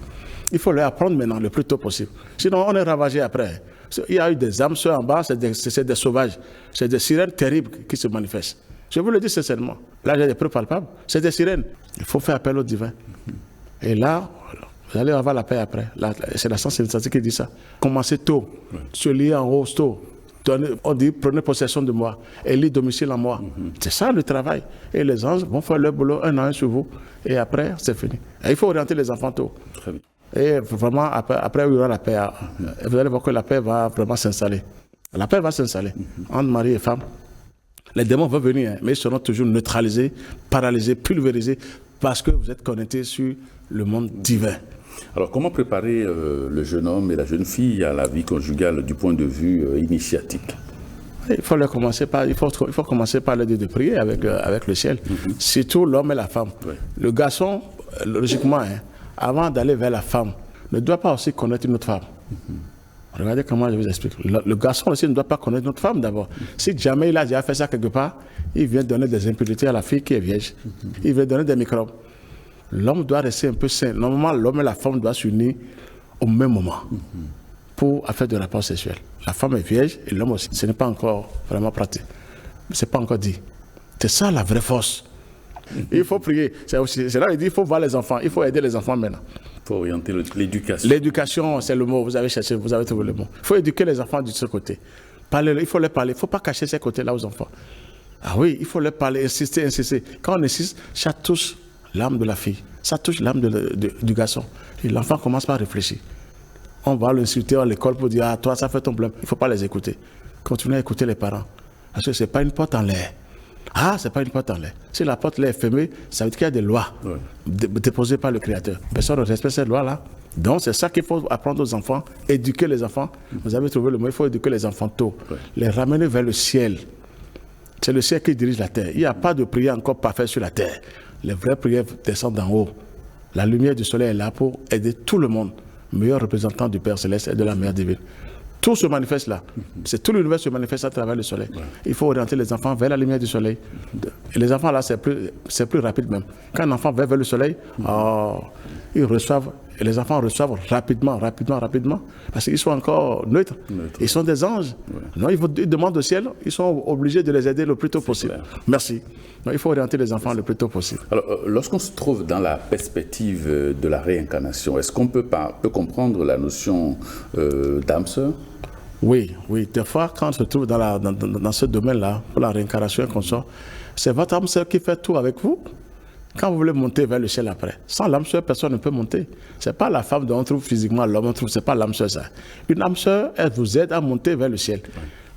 Il faut leur apprendre maintenant le plus tôt possible. Sinon, on est ravagé après. Il y a eu des âmes sœurs en bas, c'est des sauvages. C'est des sirènes terribles qui se manifestent. Je vous le dis sincèrement. Là, j'ai des preuves palpables. C'est des sirènes. Il faut faire appel au divin. Et là, vous allez avoir la paix après. C'est la science initiatique qui dit ça. Commencez tôt. Se lier en haut tôt. On dit, prenez possession de moi. Élis domicile en moi. C'est ça le travail. Et les anges vont faire leur boulot un à un sur vous. Et après, c'est fini. Et il faut orienter les enfants tôt. Très bien. Et vraiment, après, il y aura la paix. Vous allez voir que la paix va vraiment s'installer. La paix va s'installer entre mari et femme. Les démons vont venir, mais ils seront toujours neutralisés, paralysés, pulvérisés, parce que vous êtes connectés sur le monde divin. Alors, comment préparer le jeune homme et la jeune fille à la vie conjugale du point de vue initiatique? Il faut commencer par l'aider de prier avec le ciel. Surtout l'homme et la femme. Le garçon, logiquement, avant d'aller vers la femme, ne doit pas aussi connaître une autre femme. Regardez comment je vous explique. Le garçon aussi ne doit pas connaître notre femme d'abord. Si jamais il a déjà fait ça quelque part, il vient donner des impuretés à la fille qui est vierge. Il vient donner des microbes. L'homme doit rester un peu sain. Normalement, l'homme et la femme doivent s'unir au même moment pour faire des rapports sexuels. La femme est vierge et l'homme aussi. Ce n'est pas encore vraiment pratique. Ce n'est pas encore dit. C'est ça la vraie force. Il faut prier. C'est là qu'il dit qu'il faut voir les enfants. Il faut aider les enfants maintenant. Il faut orienter l'éducation. L'éducation, c'est le mot. Vous avez cherché, vous avez trouvé le mot. Il faut éduquer les enfants de ce côté. Il faut les parler. Il ne faut pas cacher ces côtés-là aux enfants. Ah oui, il faut les parler, insister. Quand on insiste, ça touche l'âme de la fille. Ça touche l'âme du garçon. Et l'enfant commence par réfléchir. On va l'insulter à l'école pour dire, ah, toi, ça fait ton problème. Il ne faut pas les écouter. Continuez à écouter les parents. Parce que ce n'est pas une porte en l'air. Ah, ce n'est pas une porte en l'air. Si la porte l'air est fermée, ça veut dire qu'il y a des lois déposées par le Créateur. Personne ne respecte ces lois-là. Donc, c'est ça qu'il faut apprendre aux enfants, éduquer les enfants. Vous avez trouvé le mot, il faut éduquer les enfants tôt. Les ramener vers le ciel. C'est le ciel qui dirige la terre. Il n'y a pas de prière encore parfaite sur la terre. Les vraies prières descendent d'en haut. La lumière du soleil est là pour aider tout le monde. Meilleur représentant du Père Céleste et de la Mère Divine. Tout se manifeste là. C'est tout l'univers se manifeste à travers le soleil. Il faut orienter les enfants vers la lumière du soleil. Et les enfants là, c'est plus rapide même. Quand un enfant va vers le soleil, ils reçoivent. Et les enfants reçoivent rapidement, parce qu'ils sont encore neutres. Ils sont des anges. Non, ils demandent au ciel, ils sont obligés de les aider le plus tôt possible. Merci. Non, il faut orienter les enfants le plus tôt possible. Alors, lorsqu'on se trouve dans la perspective de la réincarnation, est-ce qu'on peut comprendre la notion d'âme sœur? Oui. Des fois, quand on se trouve dans ce domaine-là, pour la réincarnation et qu'on sort, c'est votre âme sœur qui fait tout avec vous. Quand vous voulez monter vers le ciel après, sans l'âme sœur, personne ne peut monter. Ce n'est pas la femme dont on trouve physiquement l'homme, ce n'est pas l'âme sœur ça. Une âme sœur, elle vous aide à monter vers le ciel.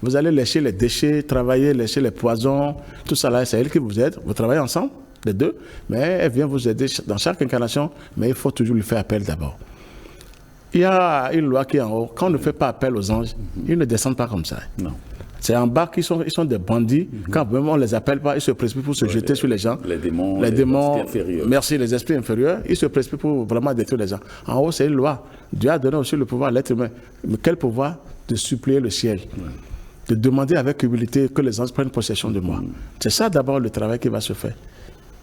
Vous allez lécher les déchets, travailler, lécher les poisons, tout ça là, c'est elle qui vous aide. Vous travaillez ensemble, les deux, mais elle vient vous aider dans chaque incarnation, mais il faut toujours lui faire appel d'abord. Il y a une loi qui est en haut, quand on ne fait pas appel aux anges, ils ne descendent pas comme ça. Non. C'est en bas qu'ils sont des bandits. Quand même on ne les appelle pas, ils se précipitent pour se jeter sur les gens. Les démons, merci, les esprits inférieurs, ils se précipitent pour vraiment détruire les gens. En haut, c'est une loi. Dieu a donné aussi le pouvoir à l'être humain. Mais quel pouvoir? De supplier le ciel. De demander avec humilité que les anges prennent possession de moi. C'est ça d'abord le travail qui va se faire.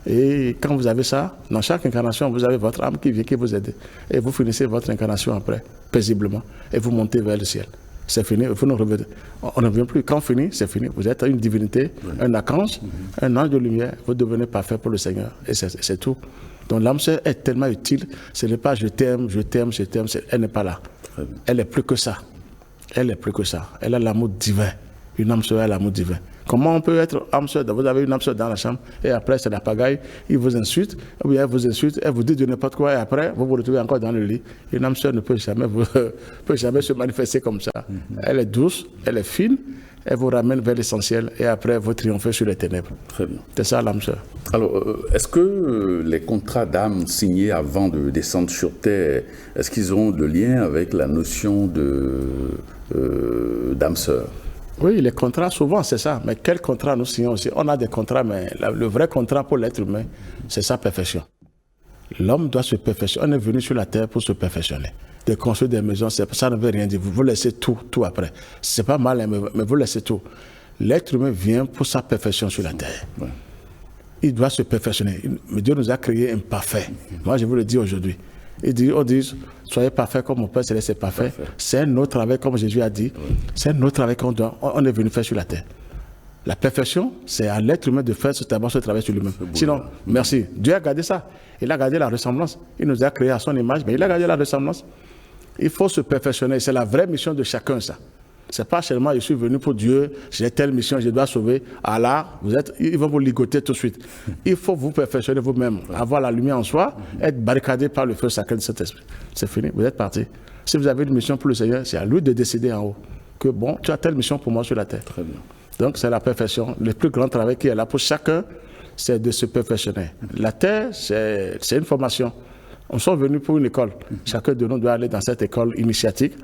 Et quand vous avez ça, dans chaque incarnation, vous avez votre âme qui vient qui vous aide. Et vous finissez votre incarnation après, paisiblement. Et vous montez vers le ciel. C'est fini, vous ne revenez. On ne revient plus. Quand on finit, c'est fini. Vous êtes une divinité, un archange, un ange de lumière. Vous devenez parfait pour le Seigneur. Et c'est tout. Donc l'âme sœur est tellement utile. Ce n'est pas je t'aime. Elle n'est pas là. Elle est plus que ça. Elle a l'amour divin. Une âme sœur a l'amour divin. Comment on peut être âme sœur? Vous avez une âme sœur dans la chambre et après c'est la pagaille, il vous insulte, ou bien elle vous insulte, elle vous dit de n'importe quoi et après vous vous retrouvez encore dans le lit. Une âme sœur ne peut jamais se manifester comme ça. Elle est douce, elle est fine, elle vous ramène vers l'essentiel et après vous triomphez sur les ténèbres. Très bien. C'est ça l'âme sœur. Alors, est-ce que les contrats d'âme signés avant de descendre sur Terre, est-ce qu'ils ont de lien avec la notion d'âme sœur? Oui, les contrats, souvent, c'est ça. Mais quel contrat nous signons aussi? On a des contrats, mais le vrai contrat pour l'être humain, c'est sa perfection. L'homme doit se perfectionner. On est venu sur la terre pour se perfectionner. De construire des maisons, ça ne veut rien dire. Vous laissez tout après. C'est pas mal, hein, mais vous laissez tout. L'être humain vient pour sa perfection sur la terre. Ouais. Il doit se perfectionner. Mais Dieu nous a créés imparfaits. Moi, je vous le dis aujourd'hui. On dit, soyez parfaits comme mon Père Céleste est parfait. C'est notre travail, comme Jésus a dit. C'est notre travail qu'on est venu faire sur la terre. La perfection, c'est à l'être humain de faire ce travail sur lui-même. Sinon, merci. Dieu a gardé ça. Il a gardé la ressemblance. Il nous a créés à son image, mais il a gardé la ressemblance. Il faut se perfectionner. C'est la vraie mission de chacun, ça. C'est pas seulement je suis venu pour Dieu, j'ai telle mission, je dois sauver. Allah, ils vont vous ligoter tout de suite. Il faut vous perfectionner vous-même, avoir la lumière en soi, être barricadé par le feu sacré de cet esprit. C'est fini, vous êtes parti. Si vous avez une mission pour le Seigneur, c'est à lui de décider en haut que bon, tu as telle mission pour moi sur la terre. Très bien. Donc c'est la perfection. Le plus grand travail qui est là pour chacun, c'est de se perfectionner. La terre, c'est une formation. On est venus pour une école. Chacun de nous doit aller dans cette école initiatique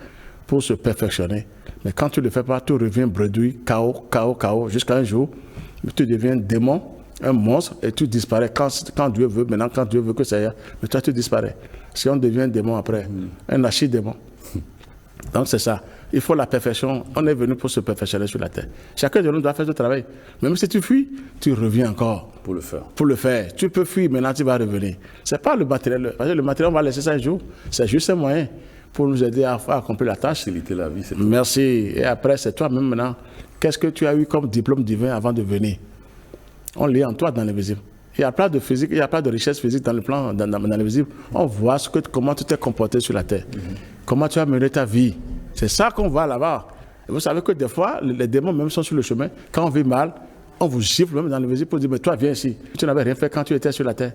pour se perfectionner. Mais quand tu ne le fais pas, tu reviens bredouille, chaos, jusqu'à un jour, tu deviens démon, un monstre, et tu disparais quand Dieu veut. Maintenant, quand Dieu veut que ça y est, mais toi, tu disparais. Si on devient démon après, un archi-démon. Donc, c'est ça. Il faut la perfection. On est venu pour se perfectionner sur la terre. Chacun de nous doit faire ce travail. Même si tu fuis, tu reviens encore. Pour le faire. Pour le faire. Tu peux fuir, maintenant tu vas revenir. Ce n'est pas le matériel. Parce que le matériel, on va laisser ça un jour. C'est juste un moyen pour nous aider à accomplir la tâche. Faciliter la vie, c'est tout. Merci. Et après, c'est toi-même maintenant. Qu'est-ce que tu as eu comme diplôme divin avant de venir? On lit en toi dans l'invisible. Il n'y a pas de physique, il n'y a pas de richesse physique dans le plan, dans l'invisible. On voit comment tu t'es comporté sur la terre. Comment tu as mené ta vie. C'est ça qu'on voit là-bas. Et vous savez que des fois, les démons même sont sur le chemin. Quand on vit mal, on vous gifle même dans l'invisible pour dire, mais toi, viens ici. Tu n'avais rien fait quand tu étais sur la terre.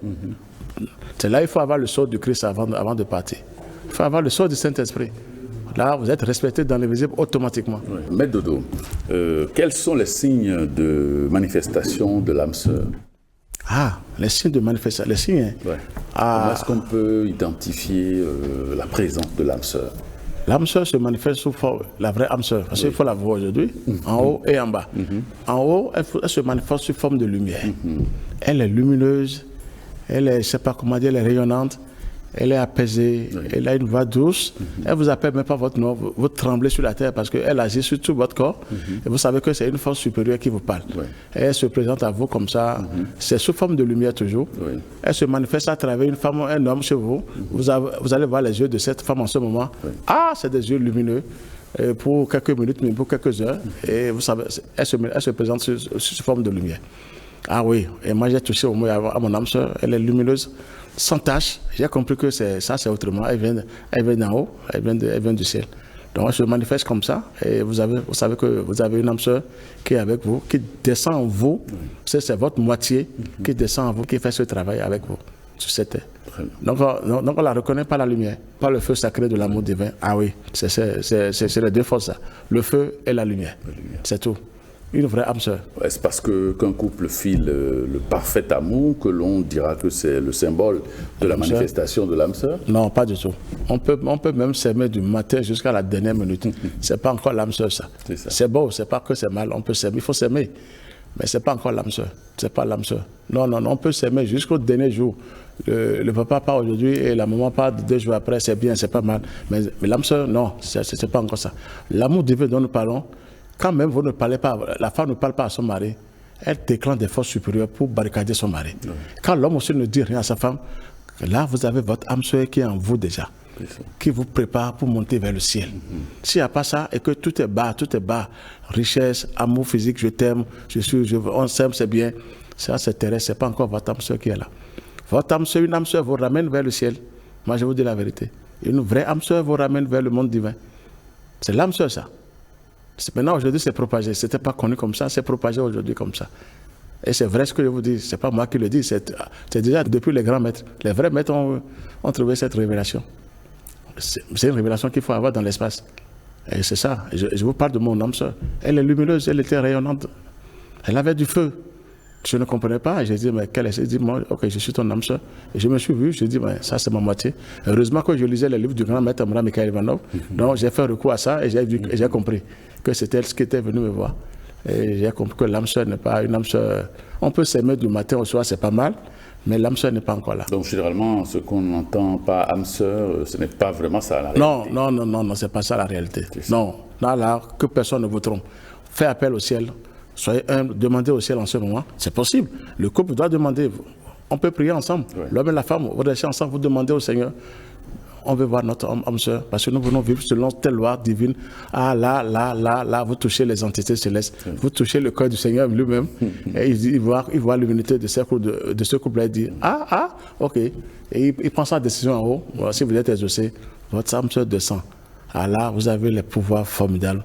C'est là qu'il faut avoir le sceau du Christ avant de partir. Il faut avoir le sceau du Saint-Esprit. Là, vous êtes respecté dans l'invisible automatiquement. Oui. Maître Dodo, quels sont les signes de manifestation de l'âme sœur? Ah, les signes de manifestation. Les signes. Ouais. Comment est-ce qu'on peut identifier la présence de l'âme sœur? L'âme sœur se manifeste sous forme, la vraie âme sœur, parce qu'il faut la voir aujourd'hui, en haut et en bas. En haut, elle se manifeste sous forme de lumière. Elle est lumineuse, elle est, je ne sais pas comment dire, elle est rayonnante, elle est apaisée, elle a une voix douce, elle vous appelle même pas votre nom, vous tremblez sur la terre parce qu'elle agit sur tout votre corps et vous savez que c'est une force supérieure qui vous parle. Et elle se présente à vous comme ça, c'est sous forme de lumière toujours. Elle se manifeste à travers une femme, un homme chez vous. Vous allez voir les yeux de cette femme en ce moment. Ah, c'est des yeux lumineux. Pour quelques minutes, mais pour quelques heures, et vous savez, elle se présente sous forme de lumière. Ah oui, et moi j'ai touché au moins à mon âme sœur, elle est lumineuse, sans tache. J'ai compris que ça c'est autrement, elle vient d'en haut, elle vient du ciel. Donc elle se manifeste comme ça, et vous savez que vous avez une âme sœur qui est avec vous, qui descend en vous, c'est votre moitié qui descend en vous, qui fait ce travail avec vous, sur cette terre. Donc on la reconnaît par la lumière, par le feu sacré de l'amour divin. Ah oui, c'est les deux forces, ça. Le feu et la lumière. C'est tout. Une vraie âme sœur. Est-ce parce qu'un couple file le parfait amour que l'on dira que c'est le symbole de la manifestation de l'âme sœur? Non, pas du tout. On peut même s'aimer du matin jusqu'à la dernière minute. C'est pas encore l'âme sœur, ça. C'est beau, c'est pas que c'est mal. On peut s'aimer, il faut s'aimer. Mais c'est pas encore l'âme sœur. C'est pas l'âme sœur. Non, on peut s'aimer jusqu'au dernier jour. Le papa part aujourd'hui et la maman part 2 jours après, c'est bien, c'est pas mal. Mais l'âme sœur, non, c'est pas encore ça. L'amour divin dont nous parlons, quand même vous ne parlez pas, la femme ne parle pas à son mari, elle déclenche des forces supérieures pour barricader son mari. Quand l'homme aussi ne dit rien à sa femme, là vous avez votre âme sœur qui est en vous déjà, qui vous prépare pour monter vers le ciel. S'il n'y a pas ça et que tout est bas, richesse, amour physique, je t'aime, on s'aime, c'est bien, ça c'est terrestre, c'est pas encore votre âme sœur qui est là. Votre âme sœur, une âme sœur vous ramène vers le ciel. Moi je vous dis la vérité. Une vraie âme sœur vous ramène vers le monde divin. C'est l'âme sœur ça. Maintenant, aujourd'hui, c'est propagé. Ce n'était pas connu comme ça, c'est propagé aujourd'hui comme ça. Et c'est vrai ce que je vous dis, ce n'est pas moi qui le dis, c'est déjà depuis les grands maîtres. Les vrais maîtres ont trouvé cette révélation. C'est une révélation qu'il faut avoir dans l'espace. Et c'est ça, je vous parle de mon âme sœur. Elle est lumineuse, elle était rayonnante. Elle avait du feu. Je ne comprenais pas. J'ai dit, mais quelle est-ce? J'ai dit, moi, ok, je suis ton âme sœur. Et je me suis vu, j'ai dit, mais ça, c'est ma moitié. Heureusement que je lisais les livres du grand maître Amra Mikhaël Ivanov. Donc, j'ai fait recours à ça et j'ai compris que c'était elle qui était venue me voir. Et j'ai compris que l'âme sœur n'est pas une âme sœur. On peut s'aimer du matin au soir, c'est pas mal, mais l'âme sœur n'est pas encore là. Donc, généralement, ce qu'on n'entend pas âme sœur, ce n'est pas vraiment ça la réalité. Non, c'est pas ça la réalité. Non, là, que personne ne vous trompe. Faites appel au ciel. Soyez humble, demandez au ciel en ce moment. C'est possible. Le couple doit demander. On peut prier ensemble. L'homme et la femme, vous restez ensemble, vous demandez au Seigneur. On veut voir notre âme sœur, parce que nous voulons vivre selon telle loi divine. Ah là, vous touchez les entités célestes. Vous touchez le cœur du Seigneur lui-même. Et il voit l'humanité de ce couple-là. Il dit, ok. Et il prend sa décision en haut. Voilà, si vous êtes exaucé, votre âme sœur descend. Ah là, vous avez les pouvoirs formidables.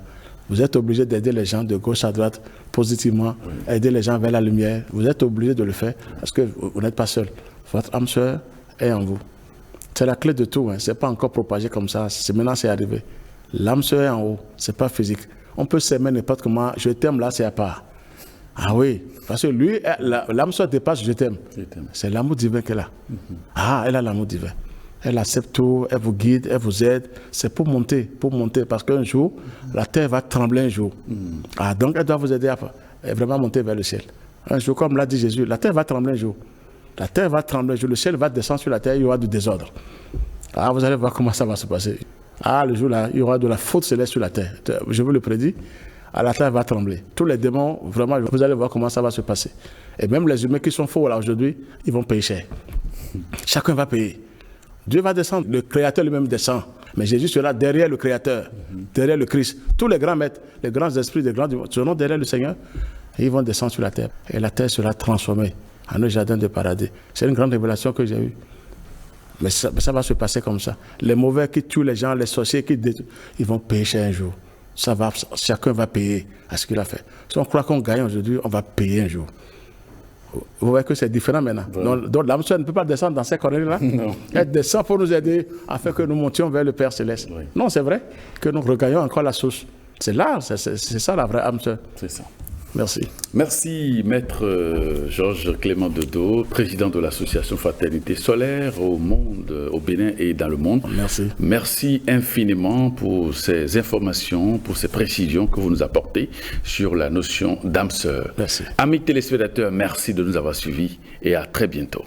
Vous êtes obligé d'aider les gens de gauche à droite positivement, aider les gens vers la lumière. Vous êtes obligé de le faire parce que vous n'êtes pas seul. Votre âme sœur est en vous. C'est la clé de tout. Ce n'est pas encore propagé comme ça. Maintenant, c'est arrivé. L'âme sœur est en haut. Ce n'est pas physique. On peut s'aimer n'importe comment. Je t'aime là, c'est à part. Ah oui. Parce que lui, l'âme sœur dépasse je t'aime. C'est l'amour divin qu'elle a. Elle a l'amour divin. Elle accepte tout, elle vous guide, elle vous aide. C'est pour monter, parce qu'un jour, la terre va trembler un jour. Donc elle doit vous aider à vraiment monter vers le ciel. Un jour, comme l'a dit Jésus, la terre va trembler un jour. La terre va trembler un jour, le ciel va descendre sur la terre, il y aura du désordre. Vous allez voir comment ça va se passer. Le jour-là, il y aura de la faute céleste sur la terre. Je vous le prédis, la terre va trembler. Tous les démons, vraiment, vous allez voir comment ça va se passer. Et même les humains qui sont faux là aujourd'hui, ils vont payer cher. Chacun va payer. Dieu va descendre, le Créateur lui-même descend. Mais Jésus sera derrière le Créateur, derrière le Christ. Tous les grands maîtres, les grands esprits, les grands seront derrière le Seigneur. Et ils vont descendre sur la terre. Et la terre sera transformée en un jardin de paradis. C'est une grande révélation que j'ai eue. Mais ça va se passer comme ça. Les mauvais qui tuent les gens, les sorciers qui détruisent, ils vont payer cher un jour. Chacun va payer à ce qu'il a fait. Si on croit qu'on gagne aujourd'hui, on va payer un jour. Vous voyez que c'est différent maintenant. Donc l'âme sœur ne peut pas descendre dans ces conneries-là. Elle descend pour nous aider afin que nous montions vers le Père Céleste. Non, c'est vrai que nous regagnons encore la source. C'est là, c'est ça la vraie âme sœur. C'est ça. Merci. Merci, Maître Georges Clément Dodo, président de l'association Fraternité Solaire au monde, au Bénin et dans le monde. Merci. Merci infiniment pour ces informations, pour ces précisions que vous nous apportez sur la notion d'âme sœur. Merci. Amis téléspectateurs, merci de nous avoir suivis et à très bientôt.